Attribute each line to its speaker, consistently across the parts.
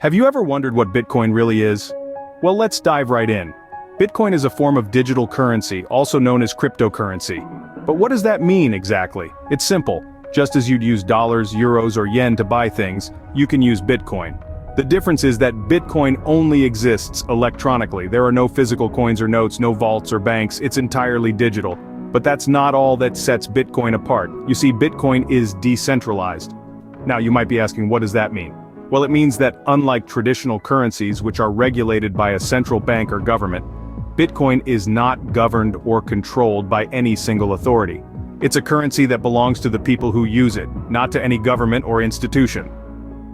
Speaker 1: Have you ever wondered what Bitcoin really is? Well, let's dive right in. Bitcoin is a form of digital currency, also known as cryptocurrency. But what does that mean exactly? It's simple. Just as you'd use dollars, euros, or yen to buy things, you can use Bitcoin. The difference is that Bitcoin only exists electronically. There are no physical coins or notes, no vaults or banks, it's entirely digital. But that's not all that sets Bitcoin apart. You see, Bitcoin is decentralized. Now you might be asking, what does that mean? Well, it means that unlike traditional currencies which are regulated by a central bank or government, Bitcoin is not governed or controlled by any single authority. It's a currency that belongs to the people who use it, not to any government or institution.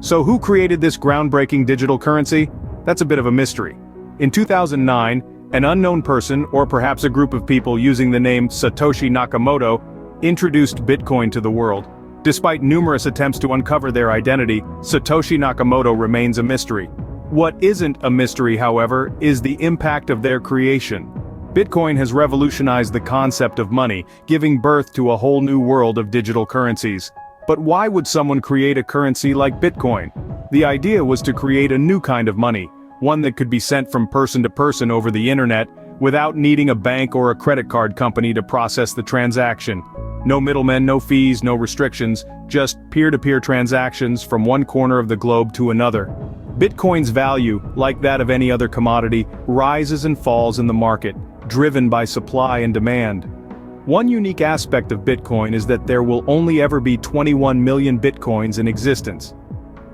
Speaker 1: So who created this groundbreaking digital currency? That's a bit of a mystery. In 2009, an unknown person, or perhaps a group of people using the name Satoshi Nakamoto, introduced Bitcoin to the world. Despite numerous attempts to uncover their identity, Satoshi Nakamoto remains a mystery. What isn't a mystery, however, is the impact of their creation. Bitcoin has revolutionized the concept of money, giving birth to a whole new world of digital currencies. But why would someone create a currency like Bitcoin? The idea was to create a new kind of money, one that could be sent from person to person over the internet, without needing a bank or a credit card company to process the transaction. No middlemen, no fees, no restrictions, just peer-to-peer transactions from one corner of the globe to another. Bitcoin's value, like that of any other commodity, rises and falls in the market, driven by supply and demand. One unique aspect of Bitcoin is that there will only ever be 21 million Bitcoins in existence.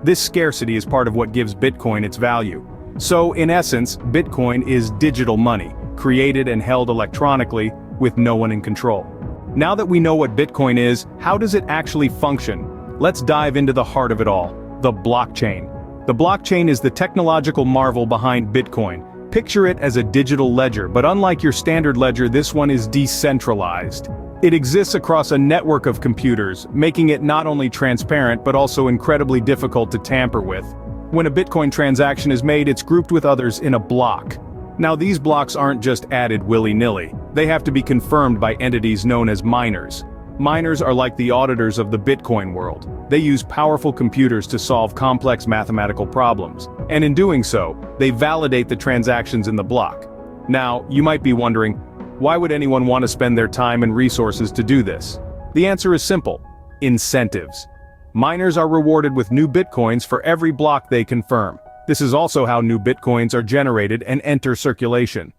Speaker 1: This scarcity is part of what gives Bitcoin its value. So, in essence, Bitcoin is digital money, created and held electronically, with no one in control. Now that we know what Bitcoin is, how does it actually function? Let's dive into the heart of it all, the blockchain. The blockchain is the technological marvel behind Bitcoin. Picture it as a digital ledger, but unlike your standard ledger, this one is decentralized. It exists across a network of computers, making it not only transparent but also incredibly difficult to tamper with. When a Bitcoin transaction is made, it's grouped with others in a block. Now these blocks aren't just added willy-nilly. They have to be confirmed by entities known as miners. Miners are like the auditors of the Bitcoin world. They use powerful computers to solve complex mathematical problems, and in doing so, they validate the transactions in the block. Now, you might be wondering, why would anyone want to spend their time and resources to do this? The answer is simple: incentives. Miners are rewarded with new Bitcoins for every block they confirm. This is also how new Bitcoins are generated and enter circulation.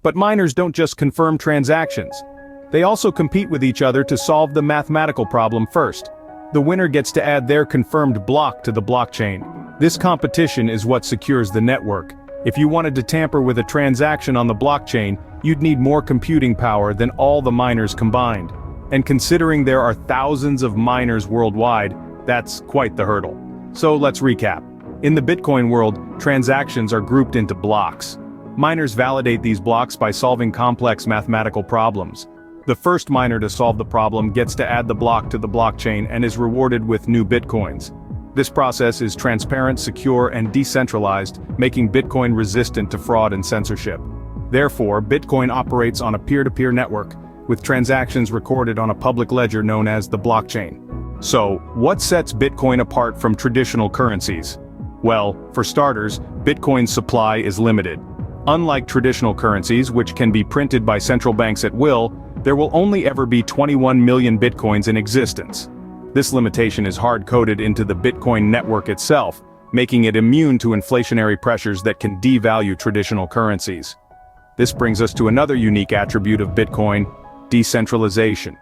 Speaker 1: But miners don't just confirm transactions. They also compete with each other to solve the mathematical problem first. The winner gets to add their confirmed block to the blockchain. This competition is what secures the network. If you wanted to tamper with a transaction on the blockchain, you'd need more computing power than all the miners combined. And considering there are thousands of miners worldwide, that's quite the hurdle. So let's recap. In the Bitcoin world, transactions are grouped into blocks. Miners validate these blocks by solving complex mathematical problems. The first miner to solve the problem gets to add the block to the blockchain and is rewarded with new Bitcoins. This process is transparent, secure, and decentralized, making Bitcoin resistant to fraud and censorship. Therefore, Bitcoin operates on a peer-to-peer network, with transactions recorded on a public ledger known as the blockchain. So, what sets Bitcoin apart from traditional currencies? Well, for starters, Bitcoin's supply is limited. Unlike traditional currencies, which can be printed by central banks at will, there will only ever be 21 million Bitcoins in existence. This limitation is hard-coded into the Bitcoin network itself, making it immune to inflationary pressures that can devalue traditional currencies. This brings us to another unique attribute of Bitcoin: decentralization.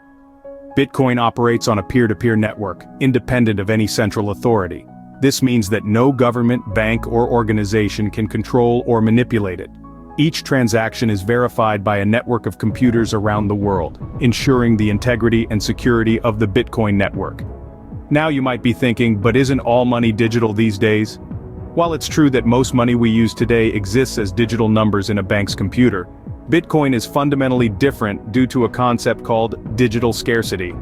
Speaker 1: Bitcoin operates on a peer-to-peer network, independent of any central authority. This means that no government, bank, or organization can control or manipulate it. Each transaction is verified by a network of computers around the world, ensuring the integrity and security of the Bitcoin network. Now you might be thinking, but isn't all money digital these days? While it's true that most money we use today exists as digital numbers in a bank's computer, Bitcoin is fundamentally different due to a concept called digital scarcity.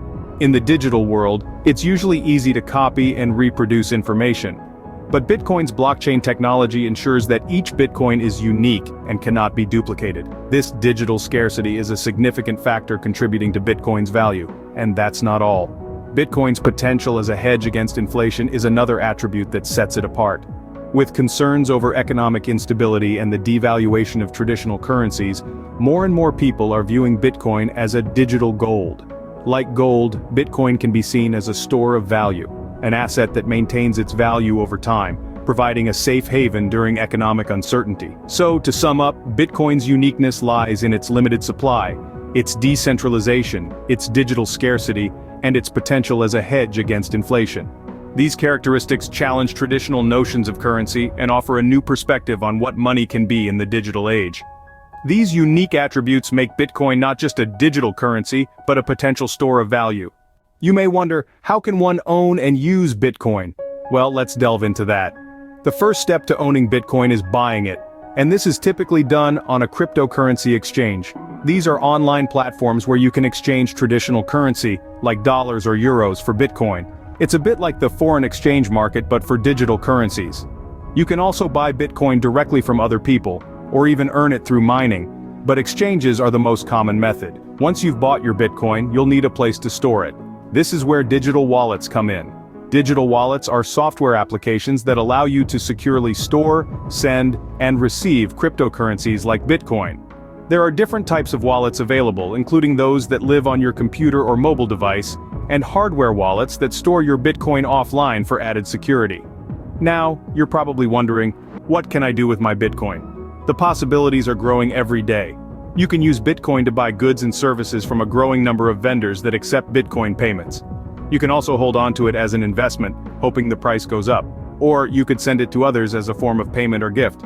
Speaker 1: In the digital world, it's usually easy to copy and reproduce information. But Bitcoin's blockchain technology ensures that each Bitcoin is unique and cannot be duplicated. This digital scarcity is a significant factor contributing to Bitcoin's value, and that's not all. Bitcoin's potential as a hedge against inflation is another attribute that sets it apart. With concerns over economic instability and the devaluation of traditional currencies, more and more people are viewing Bitcoin as a digital gold. Like gold, Bitcoin can be seen as a store of value, an asset that maintains its value over time, providing a safe haven during economic uncertainty. So, to sum up, Bitcoin's uniqueness lies in its limited supply, its decentralization, its digital scarcity, and its potential as a hedge against inflation. These characteristics challenge traditional notions of currency and offer a new perspective on what money can be in the digital age. These unique attributes make Bitcoin not just a digital currency, but a potential store of value. You may wonder, how can one own and use Bitcoin? Well, let's delve into that. The first step to owning Bitcoin is buying it, and this is typically done on a cryptocurrency exchange. These are online platforms where you can exchange traditional currency, like dollars or euros, for Bitcoin. It's a bit like the foreign exchange market but for digital currencies. You can also buy Bitcoin directly from other people, or even earn it through mining, but exchanges are the most common method. Once you've bought your Bitcoin, you'll need a place to store it. This is where digital wallets come in. Digital wallets are software applications that allow you to securely store, send, and receive cryptocurrencies like Bitcoin. There are different types of wallets available, including those that live on your computer or mobile device, and hardware wallets that store your Bitcoin offline for added security. Now, you're probably wondering, what can I do with my Bitcoin? The possibilities are growing every day. You can use Bitcoin to buy goods and services from a growing number of vendors that accept Bitcoin payments. You can also hold on to it as an investment, hoping the price goes up, or you could send it to others as a form of payment or gift.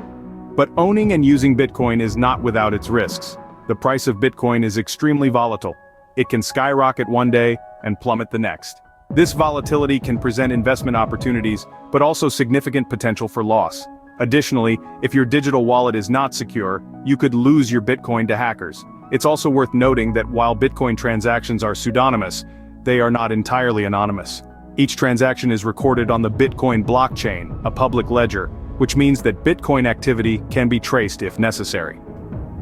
Speaker 1: But owning and using Bitcoin is not without its risks. The price of Bitcoin is extremely volatile. It can skyrocket one day and plummet the next. This volatility can present investment opportunities, but also significant potential for loss. Additionally, if your digital wallet is not secure, you could lose your Bitcoin to hackers. It's also worth noting that while Bitcoin transactions are pseudonymous, they are not entirely anonymous. Each transaction is recorded on the Bitcoin blockchain, a public ledger, which means that Bitcoin activity can be traced if necessary.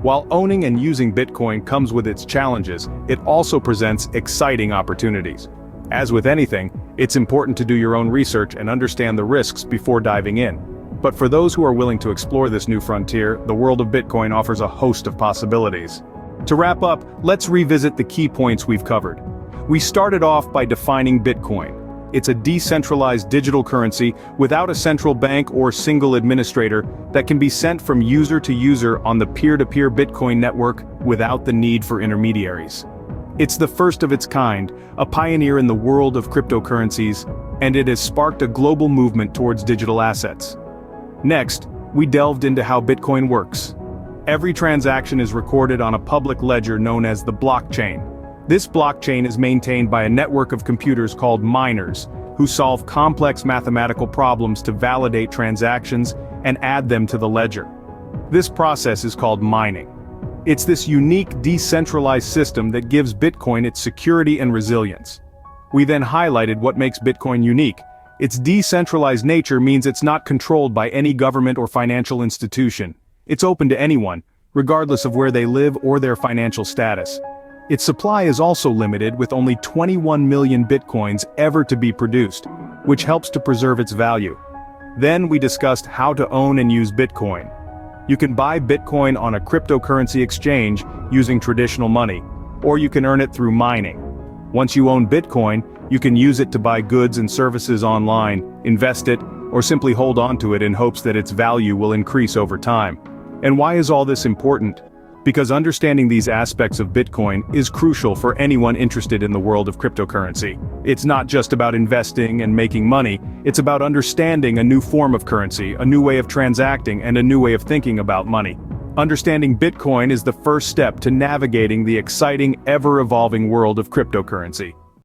Speaker 1: While owning and using Bitcoin comes with its challenges, it also presents exciting opportunities. As with anything, it's important to do your own research and understand the risks before diving in. But for those who are willing to explore this new frontier, the world of Bitcoin offers a host of possibilities. To wrap up, let's revisit the key points we've covered. We started off by defining Bitcoin. It's a decentralized digital currency without a central bank or single administrator that can be sent from user to user on the peer-to-peer Bitcoin network without the need for intermediaries. It's the first of its kind, a pioneer in the world of cryptocurrencies, and it has sparked a global movement towards digital assets. Next, we delved into how Bitcoin works. Every transaction is recorded on a public ledger known as the blockchain. This blockchain is maintained by a network of computers called miners, who solve complex mathematical problems to validate transactions and add them to the ledger. This process is called mining. It's this unique decentralized system that gives Bitcoin its security and resilience. We then highlighted what makes Bitcoin unique. Its decentralized nature means it's not controlled by any government or financial institution. It's open to anyone, regardless of where they live or their financial status. Its supply is also limited, with only 21 million Bitcoins ever to be produced, which helps to preserve its value. Then we discussed how to own and use Bitcoin. You can buy Bitcoin on a cryptocurrency exchange using traditional money, or you can earn it through mining. Once you own Bitcoin, you can use it to buy goods and services online, invest it, or simply hold on to it in hopes that its value will increase over time. And why is all this important? Because understanding these aspects of Bitcoin is crucial for anyone interested in the world of cryptocurrency. It's not just about investing and making money, it's about understanding a new form of currency, a new way of transacting, and a new way of thinking about money. Understanding Bitcoin is the first step to navigating the exciting, ever-evolving world of cryptocurrency.